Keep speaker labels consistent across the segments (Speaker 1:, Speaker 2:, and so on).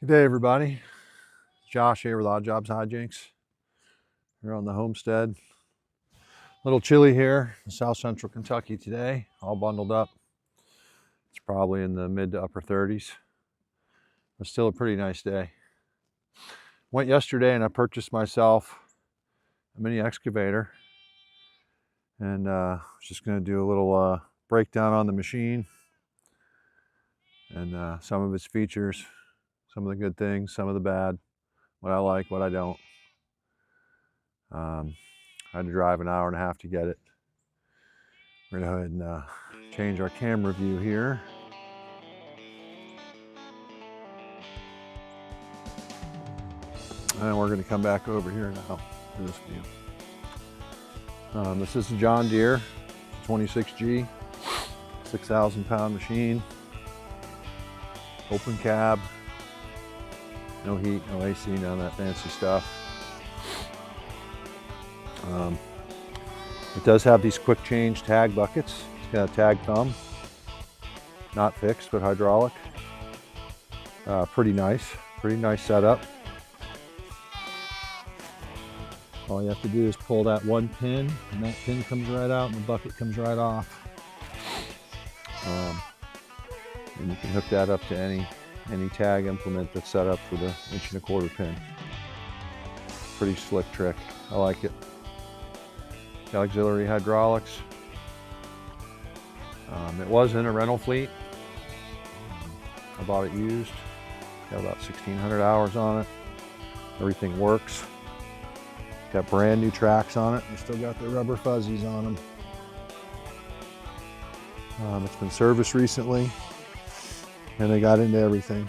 Speaker 1: Good day, everybody. Josh here with Odd Jobs Hijinks. We're on the homestead. A little chilly here in South Central Kentucky today, all bundled up. It's probably in the mid to upper 30s, but still a pretty nice day. Went yesterday and I purchased myself a Mini-Excavator, and was just going to do a little breakdown on the machine and some of its features, some of the good things, some of the bad, what I like, what I don't. I had to drive an hour and a half to get it. We're going to go ahead and change our camera view here. And we're going to come back over here now to this view. This is a John Deere 26G, 6,000 pound machine, open cab, no heat, no AC, none of that fancy stuff. It does have these quick change tag buckets. It's got a tag thumb, not fixed but hydraulic. Pretty nice setup. All you have to do is pull that one pin, and that pin comes right out and the bucket comes right off. And you can hook that up to any tag implement that's set up for the 1¼ inch pin. Pretty slick trick. I like it. Got auxiliary hydraulics. It was in a rental fleet. I bought it used. Got about 1,600 hours on it. Everything works. Got brand new tracks on it. They still got the rubber fuzzies on them. It's been serviced recently, and they got into everything.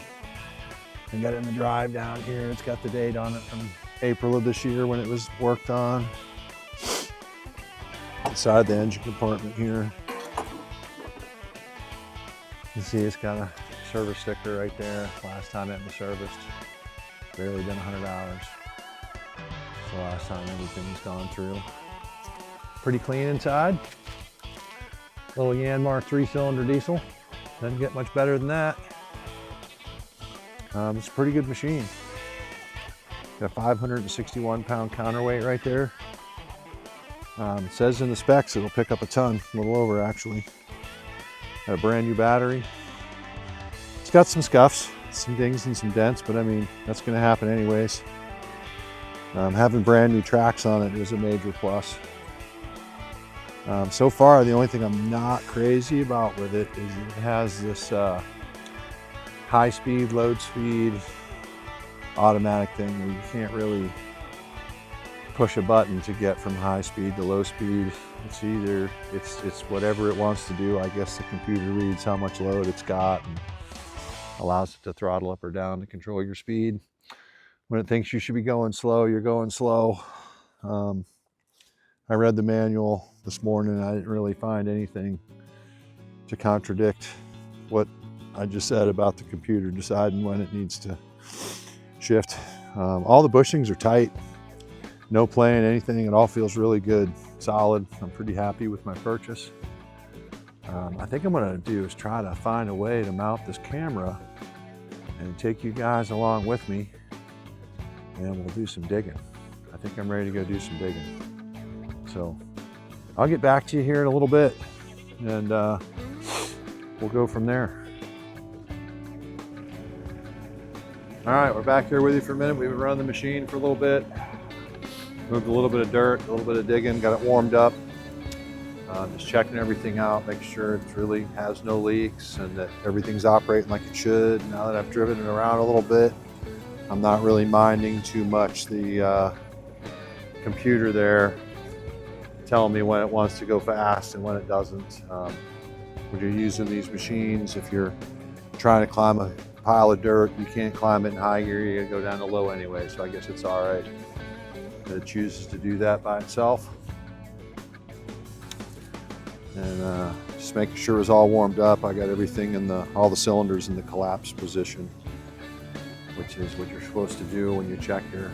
Speaker 1: They got it in the drive down here. It's got the date on it from April of this year when it was worked on. Inside the engine compartment here, you see it's got a service sticker right there. Last time it was serviced, barely been 100 hours. The last time everything's gone through. Pretty clean inside. Little Yanmar 3-cylinder diesel. Doesn't get much better than that. It's a pretty good machine. Got a 561 pound counterweight right there. It says in the specs it'll pick up a ton, a little over actually. Got a brand new battery. It's got some scuffs, some dings and some dents, but I mean, that's gonna happen anyways. Having brand new tracks on it is a major plus. So far, the only thing I'm not crazy about with it is it has this high speed, load speed, automatic thing where you can't really push a button to get from high speed to low speed. It's whatever it wants to do. I guess the computer reads how much load it's got and allows it to throttle up or down to control your speed. When it thinks you should be going slow, you're going slow. I read the manual this morning and I didn't really find anything to contradict what I just said about the computer deciding when it needs to shift. All the bushings are tight. No playing anything. It all feels really good, solid. I'm pretty happy with my purchase. I think I'm gonna do is try to find a way to mount this camera and take you guys along with me, and we'll do some digging. I think I'm ready to go do some digging. So I'll get back to you here in a little bit, and we'll go from there. All right, we're back here with you for a minute. We've been running the machine for a little bit. Moved a little bit of dirt, a little bit of digging, got it warmed up. Just checking everything out, making sure it really has no leaks and that everything's operating like it should. Now that I've driven it around a little bit, I'm not really minding too much the computer there telling me when it wants to go fast and when it doesn't. When you're using these machines, if you're trying to climb a pile of dirt, you can't climb it in high gear, you gotta go down to low anyway, so I guess it's all right that it chooses to do that by itself. And just making sure it's all warmed up. I got everything in all the cylinders in the collapse position, which is what you're supposed to do when you check your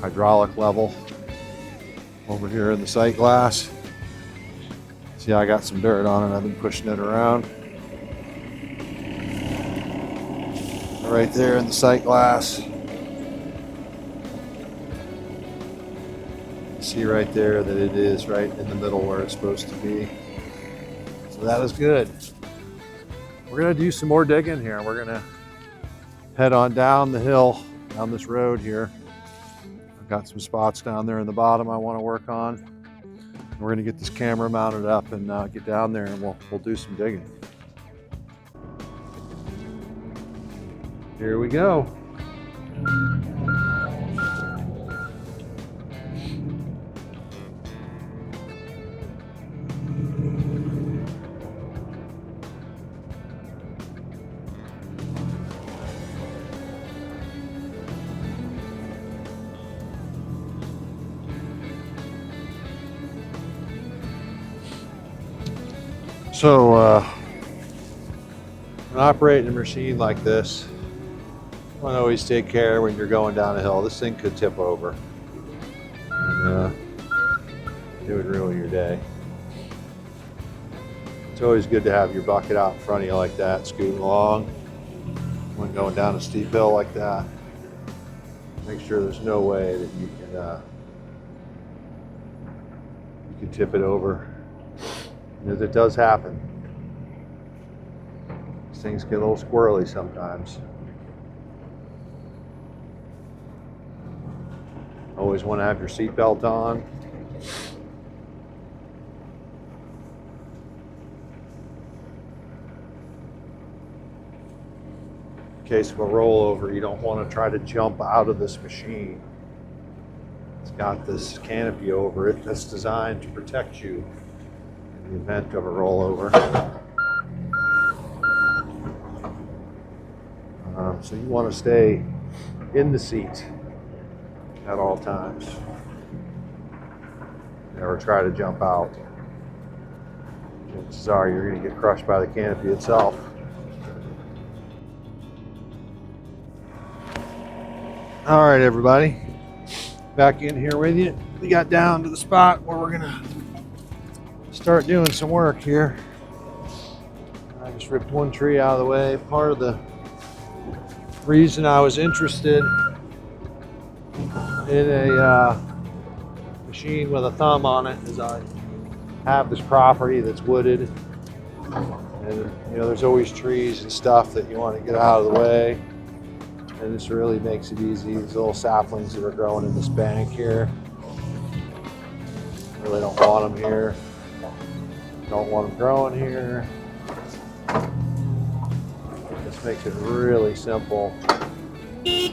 Speaker 1: hydraulic level. Over here in the sight glass, see, I got some dirt on it. I've been pushing it around. right there in the sight glass. See right there that it is right in the middle where it's supposed to be. So that is good. We're gonna do some more digging here. We're gonna head on down the hill, down this road here. I've got some spots down there in the bottom I want to work on. We're gonna get this camera mounted up and get down there, and we'll do some digging. Here we go. So when operating a machine like this, you want to always take care when you're going down a hill. This thing could tip over, and it would ruin your day. It's always good to have your bucket out in front of you like that, scooting along when going down a steep hill like that. Make sure there's no way that you can tip it over. Because it does happen. These things get a little squirrely sometimes. Always want to have your seatbelt on. In case of a rollover, you don't want to try to jump out of this machine. It's got this canopy over it that's designed to protect you in the event of a rollover. So you want to stay in the seat at all times. Never try to jump out. Chances are you're going to get crushed by the canopy itself. All right, everybody, back in here with you. We got down to the spot where we're gonna start doing some work here. I just ripped one tree out of the way. Part of the reason I was interested in a machine with a thumb on it is I have this property that's wooded, and you know there's always trees and stuff that you want to get out of the way. And this really makes it easy. These little saplings that are growing in this bank here, really don't want them here. Don't want them growing here. This makes it really simple to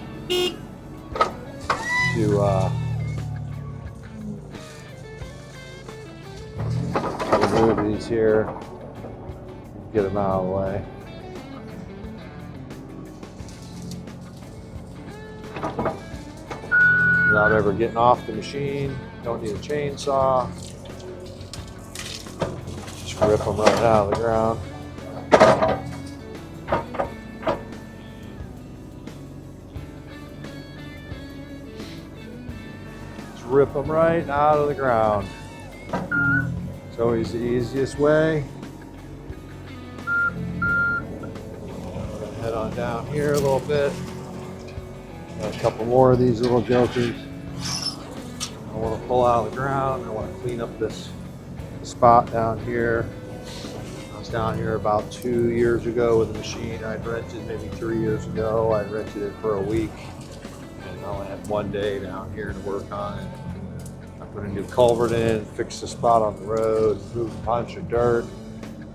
Speaker 1: remove these here, get them out of the way. Without ever getting off the machine. Don't need a chainsaw. Just rip them right out of the ground. Just rip them right out of the ground. It's always the easiest way. Head on down here a little bit. Got a couple more of these little jokers. I want to pull out of the ground. I want to clean up this spot down here. I was down here about 2 years ago with a machine I'd rented, maybe 3 years ago. I rented it for a week, and I only had 1 day down here to work on it. I put a new culvert in, fixed the spot on the road, moved a bunch of dirt.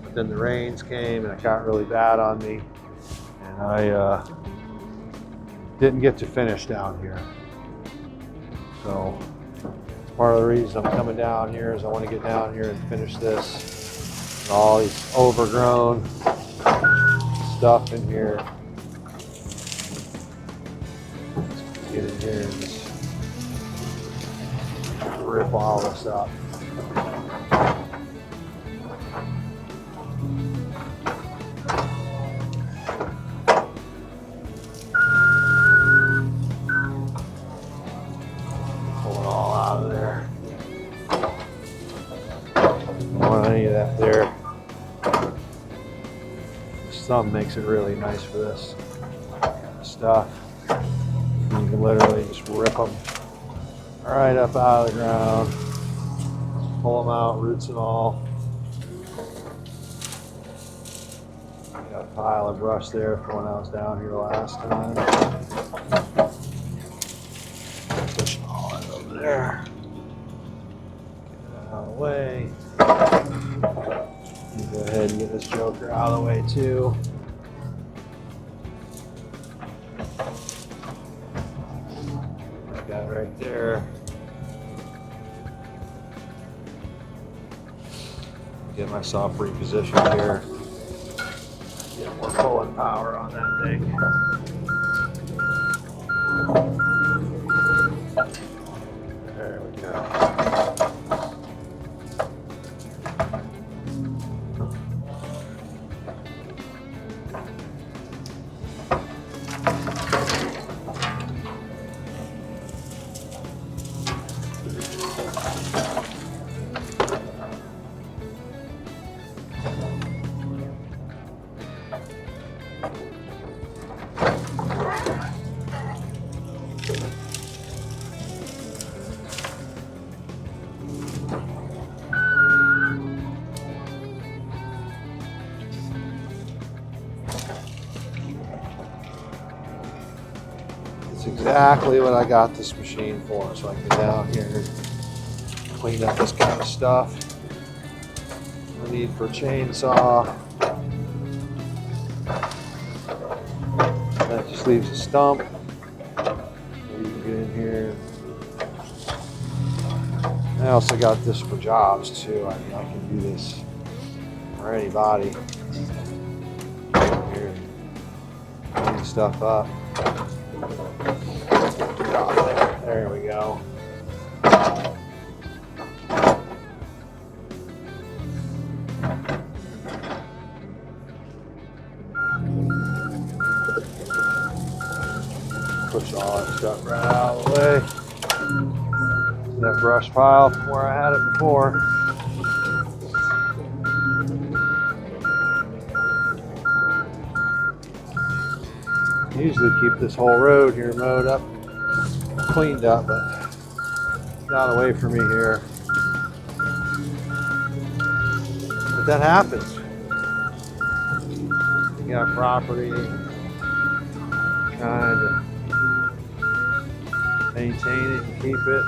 Speaker 1: But then the rains came and it got really bad on me, and I didn't get to finish down here. So part of the reason I'm coming down here is I want to get down here and finish this. And all these overgrown stuff in here. Let's get in here and just rip all this up. There. This thumb makes it really nice for this. stuff. You can literally just rip them right up out of the ground, pull them out, roots and all. Got a pile of brush there from when I was down here last time. Push all that over there. Get that out of the way. Go ahead and get this joker out of the way too. That guy right there. Get myself repositioned here. Get more pulling power on that thing. There we go. It's exactly what I got this machine for, so I can get down here and clean up this kind of stuff. No need for a chainsaw. That just leaves a stump. You can get in here. I also got this for jobs too. I mean, I can do this for anybody. Here, clean stuff up. Get off there. There we go. Push all that stuff right out of the way. That brush pile from where I had it before. I usually keep this whole road here mowed up, cleaned up, but it's not away from me here. But that happens. You got property, trying to maintain it and keep it.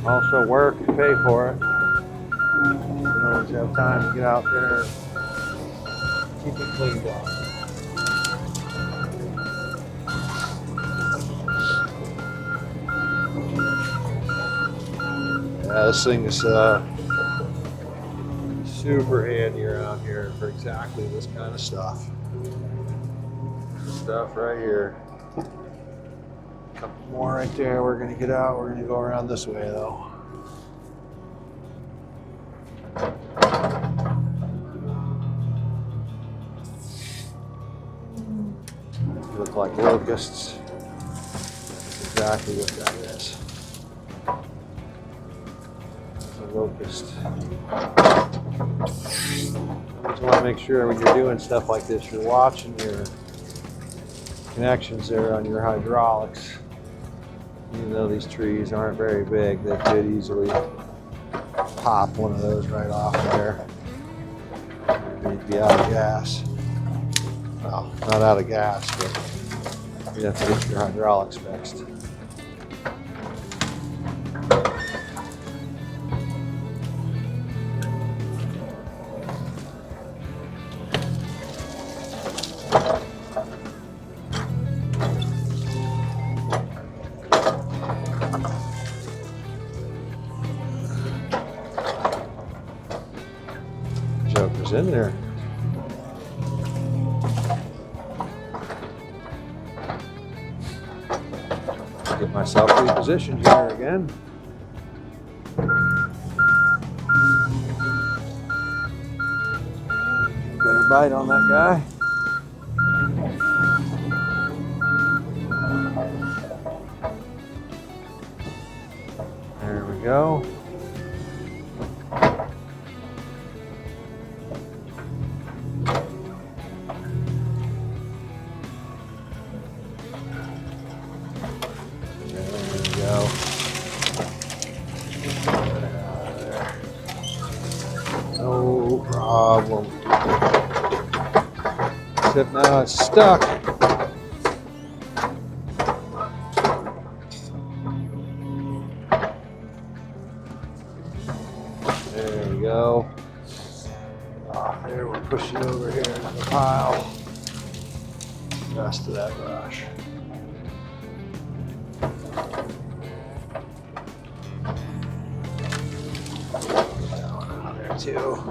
Speaker 1: Also work to pay for it. You don't always have time to get out there and keep it cleaned up. Yeah, this thing is super handy around here for exactly this kind of stuff. This stuff right here. Couple more right there. We're going to get out. We're going to go around this way though. They look like locusts. That's exactly what that is. It's a locust. You just want to make sure when you're doing stuff like this, you're watching your connections there on your hydraulics. Even though these trees aren't very big, they could easily pop one of those right off there. You'd be out of gas. Well, not out of gas, but you have to get your hydraulics fixed. Joker's in there. Get myself repositioned here again. Better bite on that guy. There we go. except now it's stuck. There we go. There, we'll push it over here into the pile. The rest of that brush. Down there too.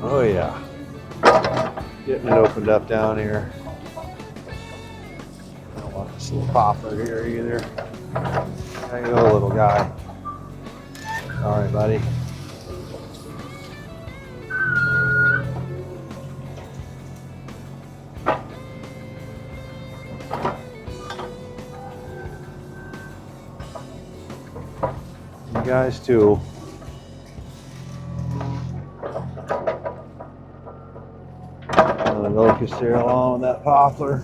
Speaker 1: Oh yeah. Getting it opened up down here. I don't want this little popper here either. There you go, little guy. All right, buddy. You guys too. Another locust here along with that poplar.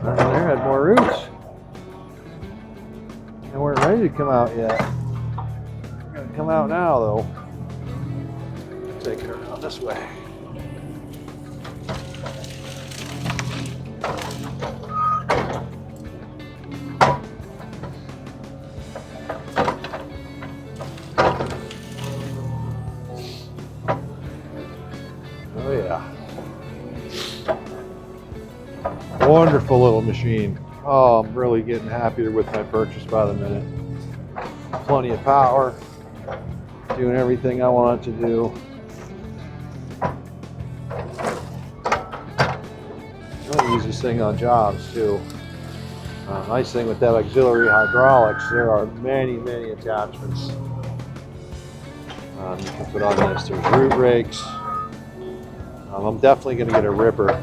Speaker 1: There had more roots. They weren't ready to come out yet. They're gonna come out now though. Take it around this way. Oh yeah. Wonderful little machine. Oh, I'm really getting happier with my purchase by the minute. Plenty of power, doing everything I want it to do. I'm going to use this thing on jobs too. Nice thing with that auxiliary hydraulics, there are many attachments you can put on this. There's root rakes. I'm definitely going to get a ripper.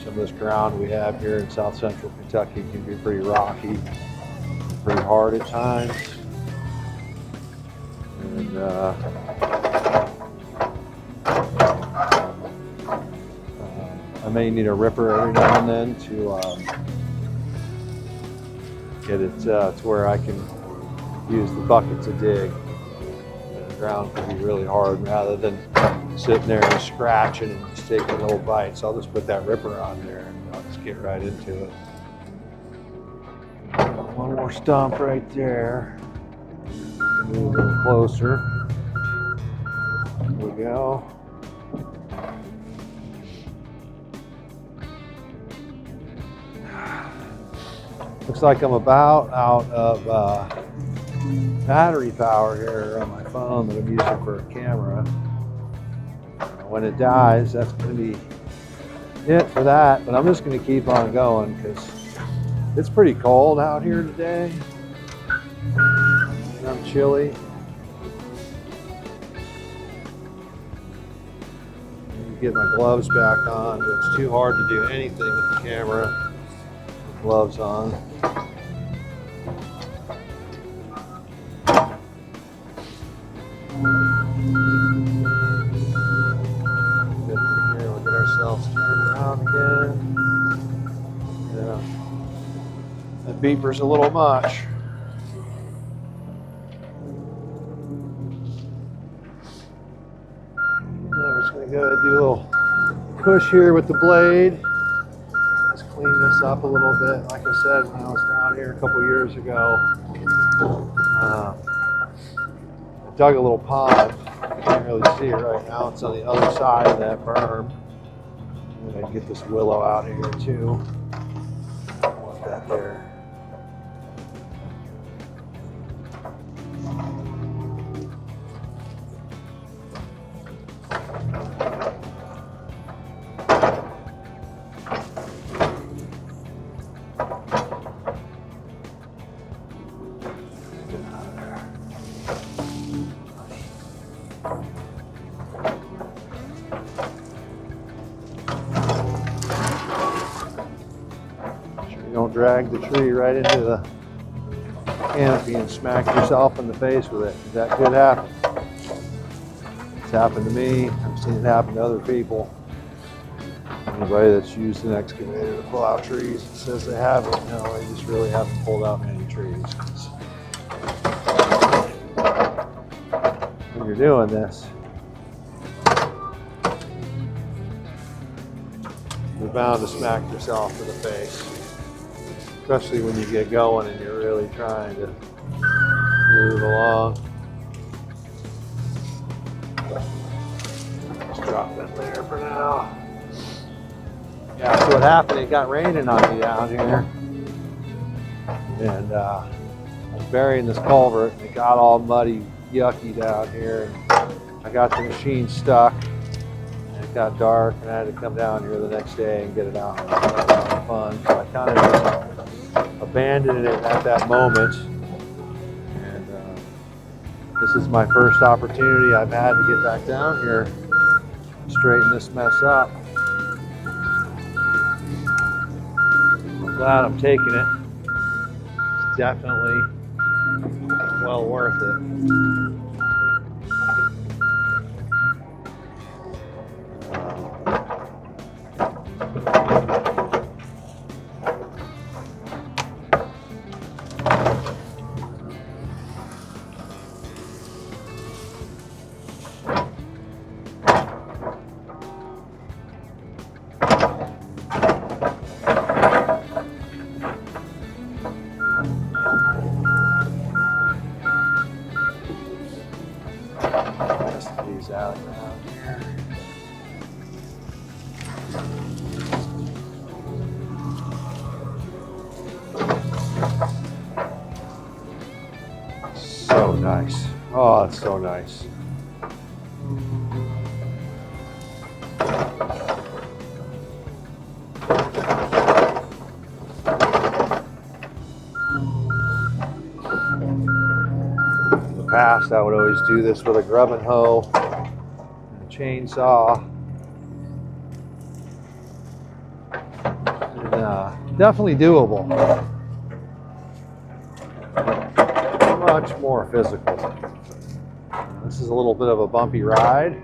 Speaker 1: Some of this ground we have here in south central Kentucky can be pretty rocky, pretty hard at times. And I may need a ripper every now and then to get it to where I can use the bucket to dig. The ground can be really hard rather than sitting there and scratching and just taking little bites. I'll just put that ripper on there and I'll just get right into it. One more stump right there. Move a little closer. There we go. Looks like I'm about out of battery power here on my phone that I'm using for a camera. When it dies, that's going to be it for that, but I'm just going to keep on going because it's pretty cold out here today and I'm chilly. Get my gloves back on, but it's too hard to do anything with the camera with gloves on. We'll get ourselves turned around again. Yeah, that beeper's a little much. We're just going to go ahead and do a little push here with the blade. Let's clean this up a little bit. Like I said, when I was down here a couple years ago, I dug a little pond. You can't really see it right now. It's on the other side of that berm. I'm going to get this willow out of here too. I want that there. You don't drag the tree right into the canopy and smack yourself in the face with it. That could happen. It's happened to me. I've seen it happen to other people. Anybody that's used an excavator to pull out trees says they haven't. No, they just really haven't pulled out many trees. When you're doing this, you're bound to smack yourself in the face, especially when you get going and you're really trying to move along. Just drop that there for now. Yeah, so what happened, it got raining on me down here. And I was burying this culvert and it got all muddy, yucky down here. And I got the machine stuck and it got dark and I had to come down here the next day and get it out. That was a lot of fun. So I kind of just abandoned it at that moment. And this is my first opportunity I've had to get back down here, straighten this mess up. Glad I'm taking it. It's definitely well worth it. These out around here. So nice. Oh, it's so nice. In the past, I would always do this with a grubbing hoe. Chainsaw. And, definitely doable. Much more physical. This is a little bit of a bumpy ride.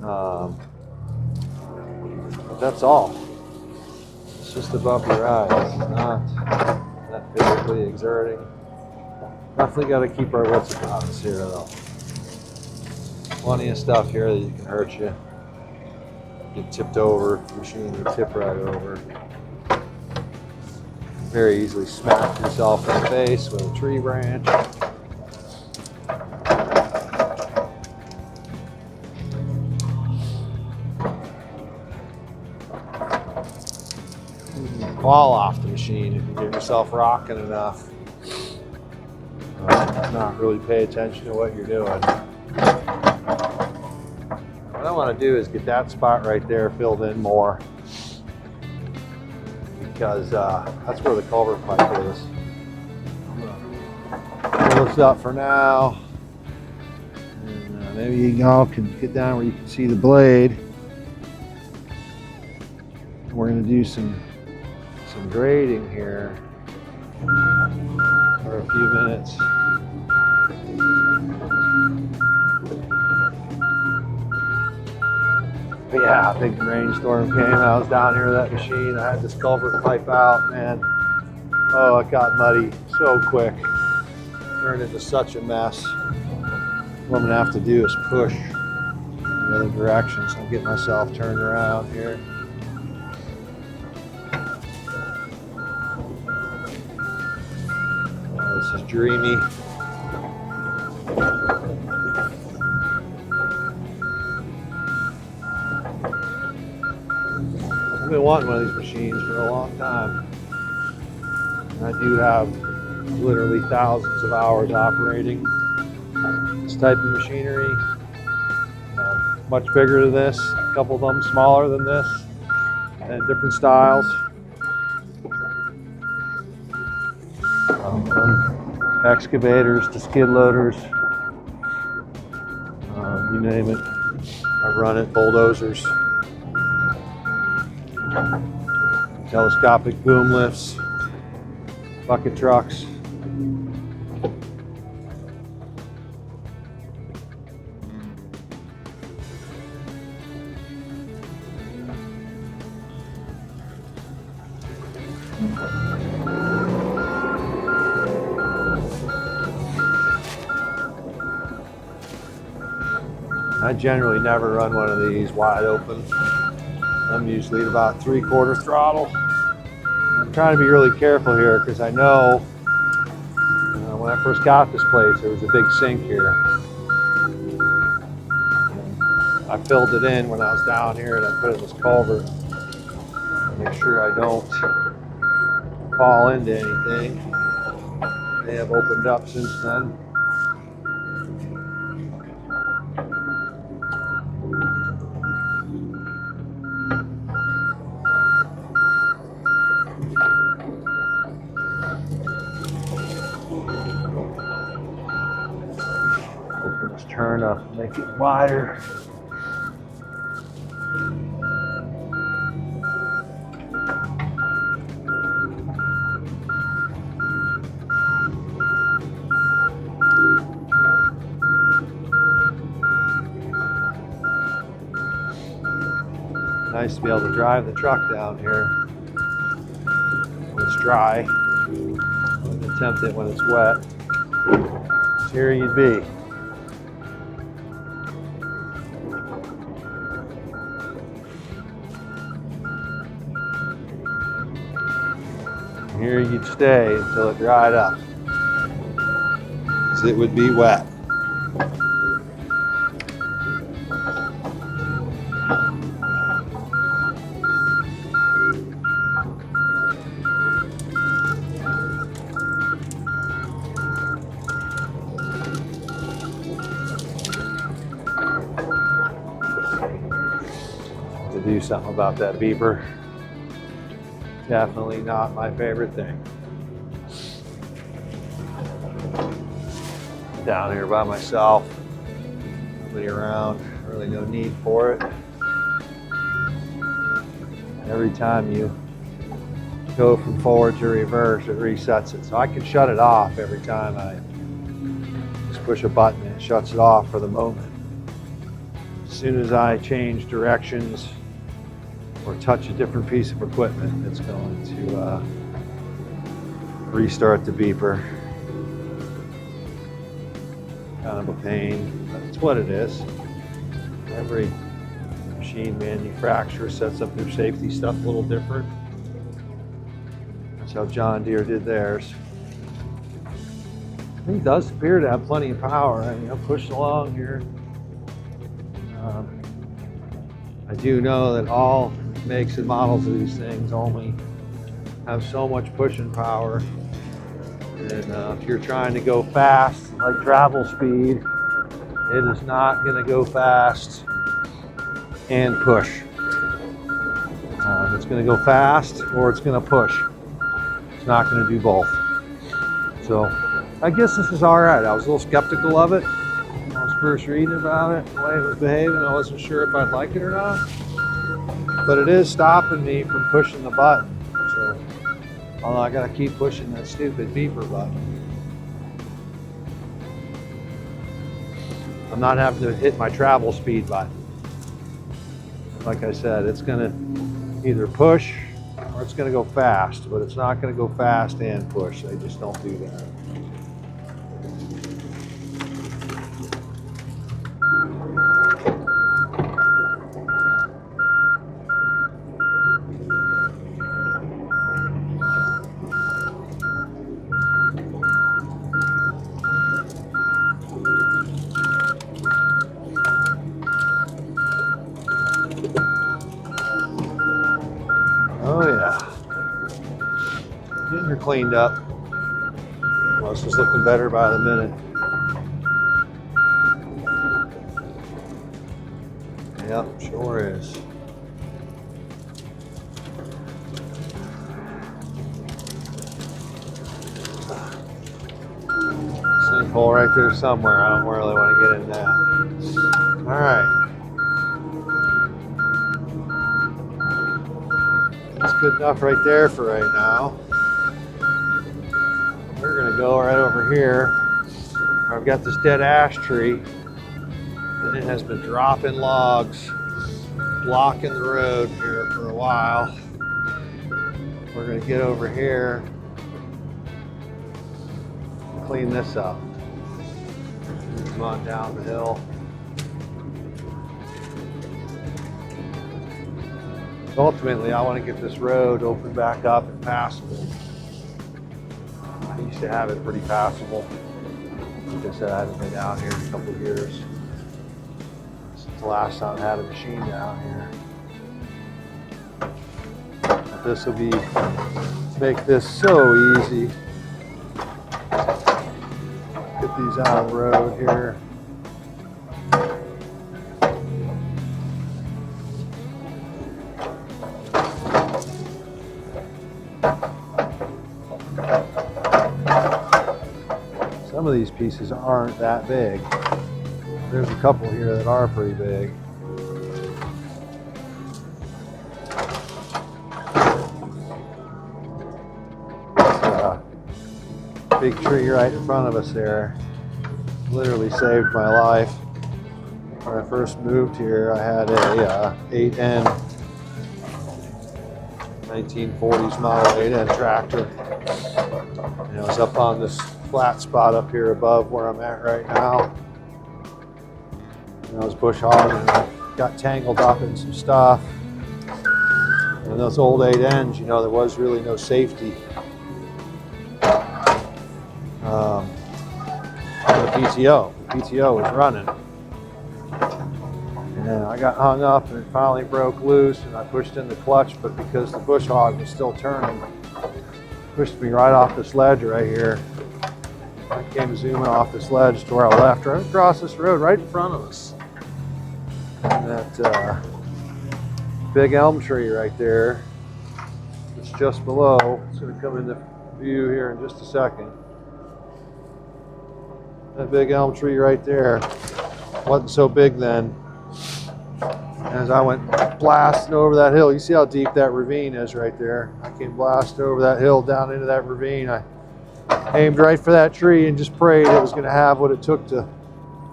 Speaker 1: But that's all. It's just a bumpy ride. It's not that physically exerting. Definitely got to keep our wits about us here though. Plenty of stuff here that you can hurt you. Get tipped over, machine will tip right over. Very easily smack yourself in the face with a tree branch. Fall off the machine if you get yourself rocking enough. Not really pay attention to what you're doing. What I want to do is get that spot right there filled in more, because that's where the culvert pipe is. I'm gonna pull this up for now, and maybe you all can get down where you can see the blade. We're gonna do some grading here for a few minutes. But yeah, a big rainstorm came. I was down here with that machine. I had this culvert pipe out, man. Oh, it got muddy so quick. Turned into such a mess. What I'm gonna have to do is push in the other direction, so I'm getting myself turned around here. Oh, this is dreamy. I've been wanting one of these machines for a long time. And I do have literally thousands of hours operating this type of machinery. Much bigger than this, a couple of them smaller than this, and different styles. Excavators to skid loaders, you name it. I've run it, bulldozers. telescopic boom lifts, bucket trucks. I generally never run one of these wide open. I'm usually at about 3/4 throttle. I'm trying to be really careful here because I know when I first got this place there was a big sink here. I filled it in when I was down here and I put it in this culvert to make sure I don't fall into anything. They have opened up since then. Let's turn up, make it wider. Nice to be able to drive the truck down here when it's dry. I wouldn't attempt it when it's wet. So here you'd be. Here you'd stay until it dried up, because it would be wet. To do something about that beeper. Definitely not my favorite thing. Down here by myself, nobody around, really no need for it. Every time you go from forward to reverse, it resets it. So I can shut it off every time I just push a button and it shuts it off for the moment. As soon as I change directions or touch a different piece of equipment, it's going to restart the beeper. Kind of a pain, but it's what it is. Every machine manufacturer sets up their safety stuff a little different. That's how John Deere did theirs. I think it does appear to have plenty of power. I mean, I'll push along here. I do know that all makes and models of these things only have so much pushing power, and if you're trying to go fast like travel speed, it is not going to go fast and push. It's going to go fast or it's going to push. It's not going to do both. So I guess this is all right. I was a little skeptical of it when I was first reading about it, the way it was behaving. I wasn't sure if I'd like it or not. But it is stopping me from pushing the button. So, although I gotta keep pushing that stupid beeper button. I'm not having to hit my travel speed button. Like I said, it's gonna either push or it's gonna go fast, but it's not gonna go fast and push. They just don't do that. Oh yeah, getting her cleaned up. Well, this is looking better by the minute. Yep, sure is. Sinkhole right there somewhere. I don't really want to get in that. All right. Let's good enough right there for right now. We're gonna go right over here. I've got this dead ash tree, and it has been dropping logs, blocking the road here for a while. We're gonna get over here, and clean this up. Come on down the hill. Ultimately, I want to get this road opened back up and passable. I used to have it pretty passable. Like I said, I haven't been down here in a couple of years since the last time I had a machine down here. But this will make this so easy. Get these out of the road here. Some of these pieces aren't that big. There's a couple here that are pretty big. Big tree right in front of us there literally saved my life. When I first moved here, I had a 8N 1940s model 8N tractor, and I was up on this flat spot up here above where I'm at right now, and I was bush hogging, and I got tangled up in some stuff. And those old 8Ns, you know, there was really no safety on the PTO. The PTO was running, and I got hung up, and it finally broke loose, and I pushed in the clutch, but because the bush hog was still turning, it pushed me right off this ledge right here. I came zooming off this ledge to where I left, right across this road, right in front of us. And that big elm tree right there, it's just below. It's going to come into view here in just a second. That big elm tree right there wasn't so big then. As I went blasting over that hill, you see how deep that ravine is right there. I came blasting over that hill down into that ravine. I aimed right for that tree and just prayed it was going to have what it took to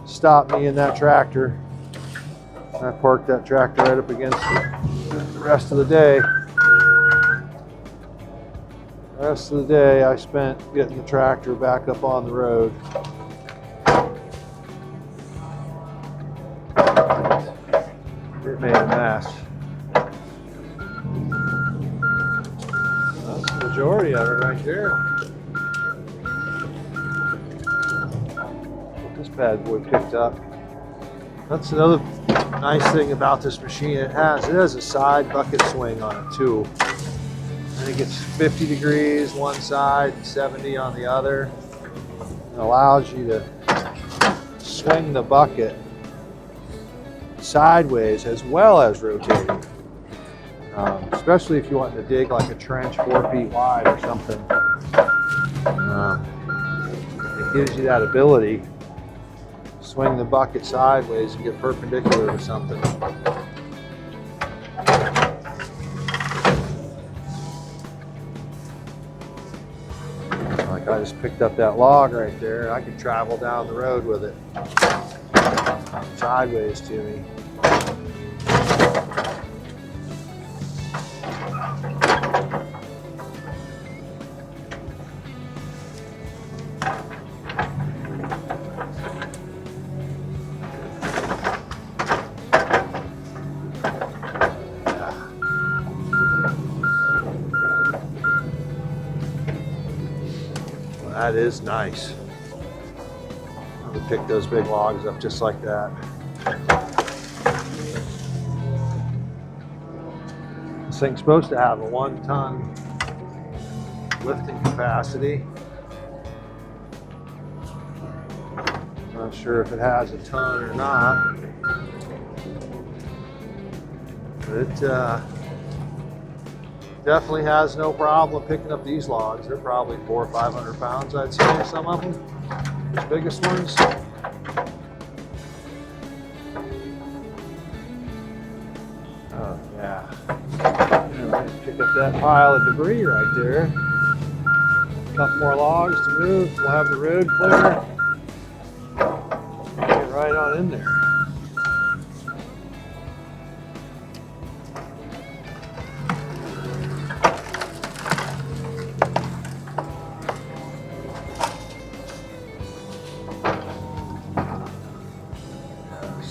Speaker 1: stop me in that tractor. And I parked that tractor right up against it the rest of the day. The rest of the day I spent getting the tractor back up on the road. It made a mess. That's the majority of it right there. This bad boy picked up. That's another nice thing about this machine. It has a side bucket swing on it too. I think it's 50 degrees one side and 70 on the other. It allows you to swing the bucket sideways as well as rotating. Especially if you want to dig like a trench 4 feet wide or something. It gives you that ability to swing the bucket sideways and get perpendicular to something. Like I just picked up that log right there. I could travel down the road with it sideways to me. Well, that is nice. Pick those big logs up just like that. This thing's supposed to have a 1-ton lifting capacity. Not sure if it has a ton or not, but it definitely has no problem picking up these logs. They're probably 400 or 500 pounds, I'd say, some of them. The biggest ones. Oh yeah. Pick up that pile of debris right there. A couple more logs to move. We'll have the road clear. Get right on in there.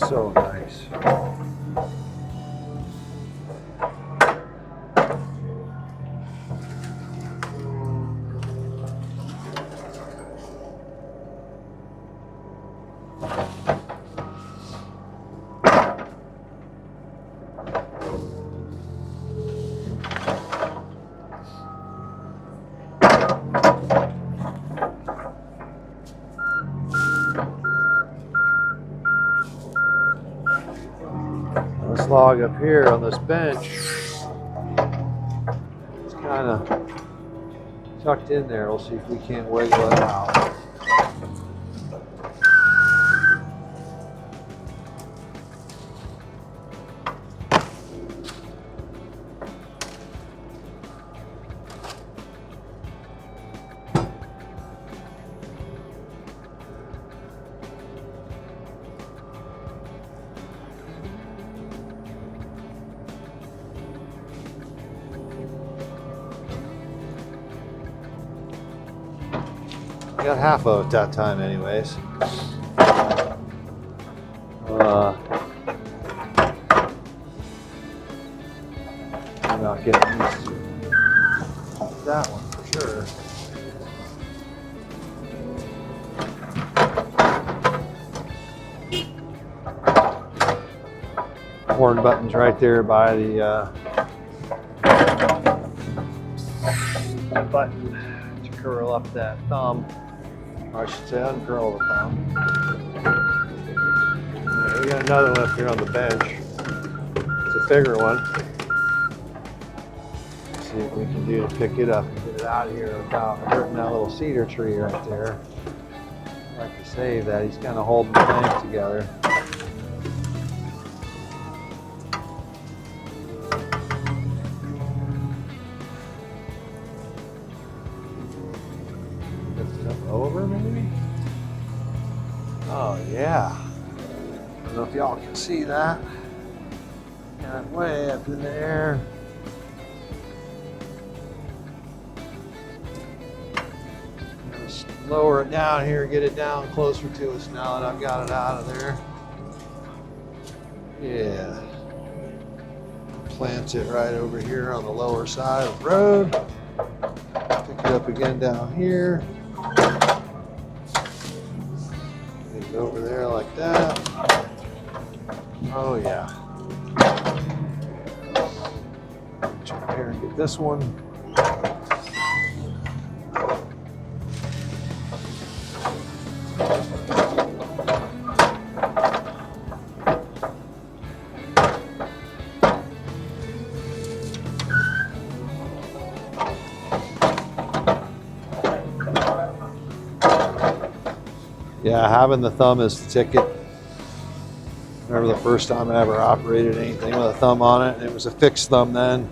Speaker 1: So nice. This log up here on this bench is kind of tucked in there. We'll see if we can't wiggle it out. Got half of it that time anyways. I'm not getting used to that one for sure. Horn button's right there by the button to curl up that thumb. Or I should say uncurl the thumb. Yeah, we got another one up here on the bench. It's a bigger one. Let's see what we can do to pick it up and get it out of here without hurting that little cedar tree right there. I'd like to save that. He's kind of holding the bank together. Over maybe? Oh yeah. I don't know if y'all can see that. Got way up in the air. Just lower it down here, get it down closer to us now that I've got it out of there. Yeah. Plant it right over here on the lower side of the road. Pick it up again down here. Over there like that. Oh yeah. Jump here and get this one. Yeah, having the thumb as the ticket. Remember the first time I ever operated anything with a thumb on it, and it was a fixed thumb then.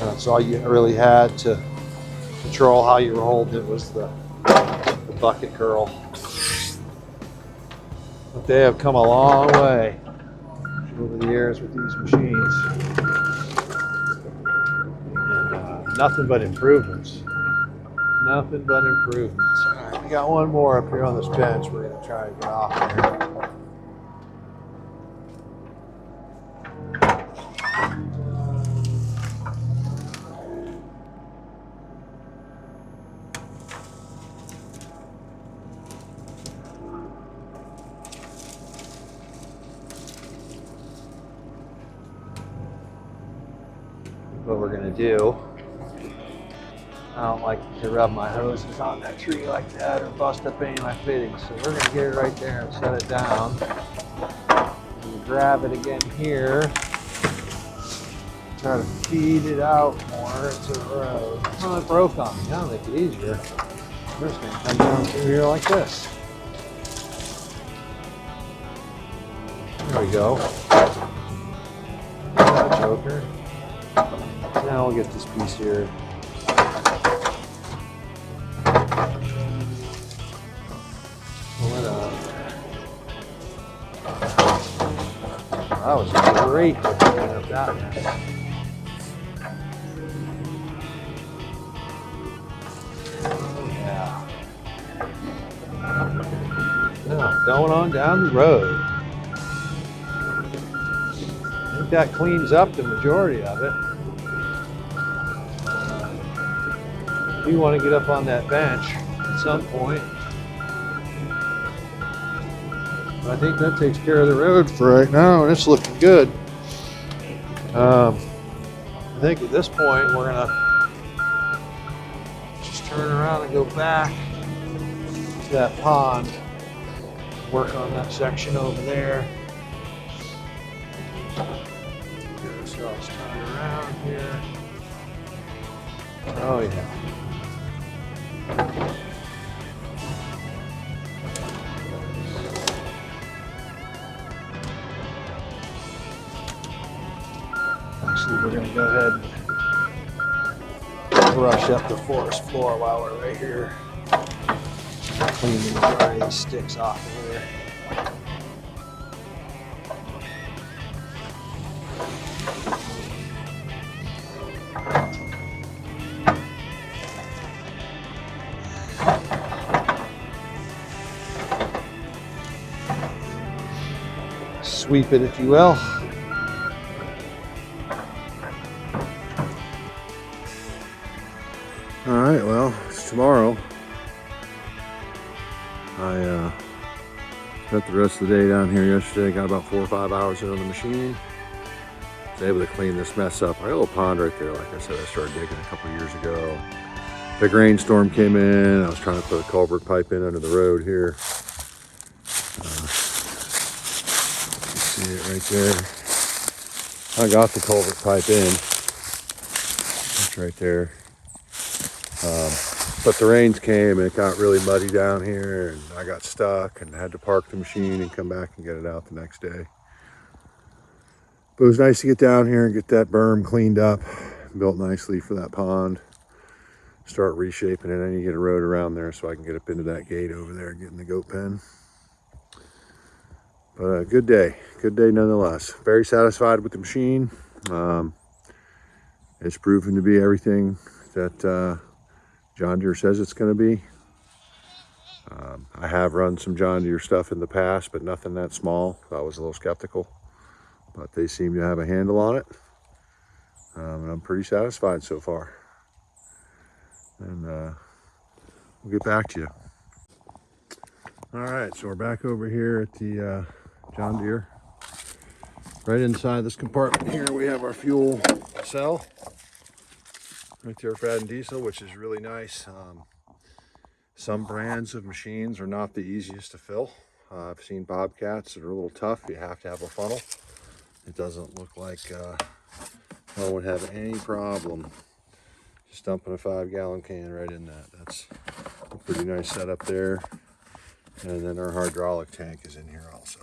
Speaker 1: That's all you really had to control how you were holding it was the bucket curl. But they have come a long way over the years with these machines. And, nothing but improvements. Nothing but improvements. All right, we got one more up here on this bench. We're going to try to get off here. What we're going to do, I don't like to rub my hoses on that tree like that or bust up any of my fittings. So we're going to get it right there and set it down. And grab it again here. Try to feed it out more into the road. Oh, it broke on me. That'll make it easier. We're just going to come down through here like this. There we go. That joker. Now I'll get this piece here. Pull it up. That was great to clean up that mess. Oh yeah. Now, going on down the road. I think that cleans up the majority of it. You want to get up on that bench at some point. But I think that takes care of the road for right now, and it's looking good. I think at this point we're gonna just turn around and go back to that pond, work on that section over there. Get ourselves turned around here. Oh yeah. Actually, we're going to go ahead and brush up the forest floor while we're right here. Clean the majority of these sticks off of there. Sweep it, if you will. All right, well, it's tomorrow. I spent the rest of the day down here yesterday. Got about 4 or 5 hours in on the machine. Was able to clean this mess up. I got a little pond right there. Like I said, I started digging a couple years ago. Big rainstorm came in. I was trying to put a culvert pipe in under the road here. See it right there. I got the culvert pipe in. It's right there. But the rains came and it got really muddy down here, and I got stuck and had to park the machine and come back and get it out the next day. But it was nice to get down here and get that berm cleaned up, built nicely for that pond. Start reshaping it. I need to get a road around there so I can get up into that gate over there and get in the goat pen. But a good day nonetheless. Very satisfied with the machine. It's proven to be everything that John Deere says it's going to be. I have run some John Deere stuff in the past, but nothing that small. I was a little skeptical, but they seem to have a handle on it. And I'm pretty satisfied so far. And we'll get back to you. All right, so we're back over here at the John Deere. Right inside this compartment here, we have our fuel cell. Right there for adding diesel, which is really nice. Some brands of machines are not the easiest to fill. I've seen Bobcats that are a little tough. You have to have a funnel. It doesn't look like one would have any problem just dumping a 5-gallon can right in that. That's a pretty nice setup there. And then our hydraulic tank is in here also.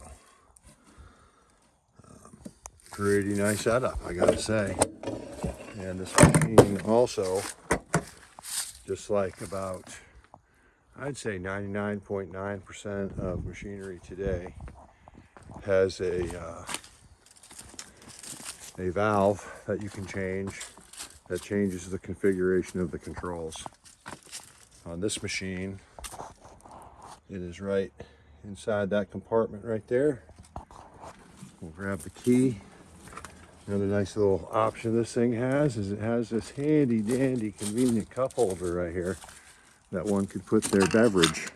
Speaker 1: Pretty nice setup, I gotta say. And this machine also, just like about, I'd say 99.9% of machinery today, has a valve that you can change that changes the configuration of the controls. On this machine, it is right inside that compartment right there. We'll grab the key. Another nice little option this thing has is it has this handy dandy convenient cup holder right here that one could put their beverage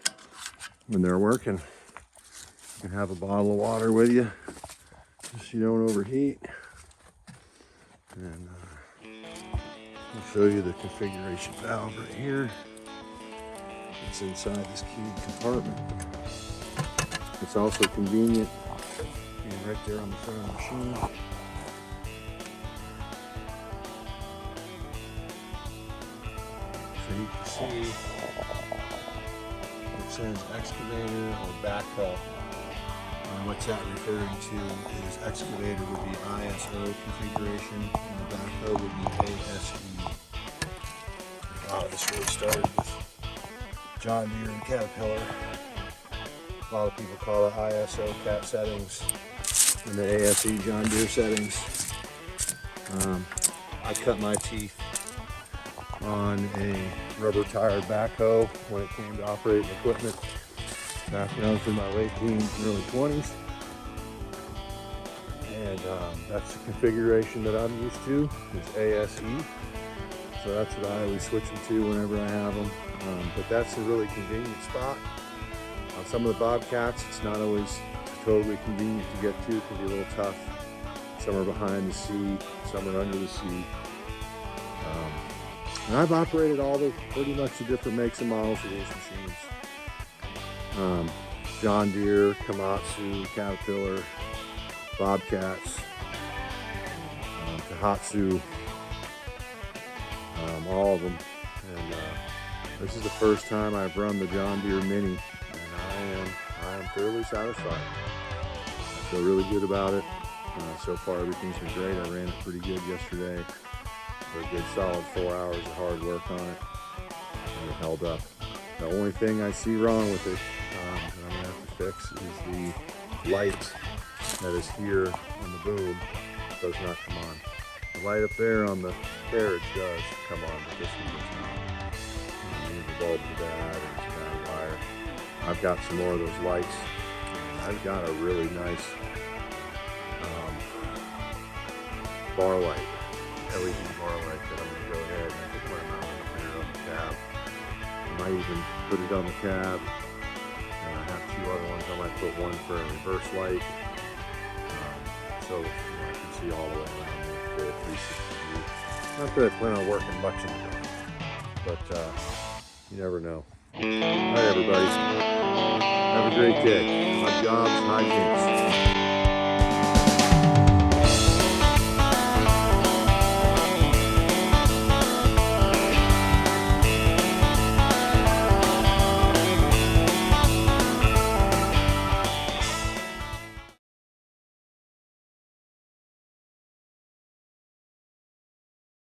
Speaker 1: when they're working. You can have a bottle of water with you just so you don't overheat. And I'll show you the configuration valve right here. It's inside this keyed compartment. It's also convenient and right there on the front of the machine. So you can see it says excavator or backhoe on
Speaker 2: what's that referring to is excavator would be ISO configuration and the backhoe would be ASE. This really started with John Deere and Caterpillar. A lot of people call it ISO cat settings and the ASE John Deere settings. I cut my teeth on a rubber tired backhoe when it came to operating equipment back when I was in my late teens and early 20s. And that's the configuration that I'm used to, is ASE. So that's what I always switch them to whenever I have them. But that's a really convenient spot. On some of the Bobcats, it's not always totally convenient to get to. It can be a little tough. Some are behind the seat, some are under the seat. And I've operated all the pretty much the different makes and models of these machines. John Deere, Komatsu, Caterpillar, Bobcats, Tohatsu, all of them. And this is the first time I've run the John Deere Mini, and I am thoroughly satisfied. I feel really good about it. So far everything's been great. I ran it pretty good yesterday for a good solid 4 hours of hard work on it, and it held up. The only thing I see wrong with it that I'm going to have to fix is the light that is here on the boom does not come on. The light up there on the carriage does come on, but this one does not. The bulbs are bad and it's a bad wire. I've got some more of those lights, and I've got a really nice bar light, LED bar light that I'm going to go ahead and I can put them out on the cab. I might even put it on the cab, and I have two other ones. I might put one for a reverse light, so I can see all the way around the 360 view. Not that I plan on working much in the dark, but you never know. All right, everybody. Have a great day. My job's hijinks.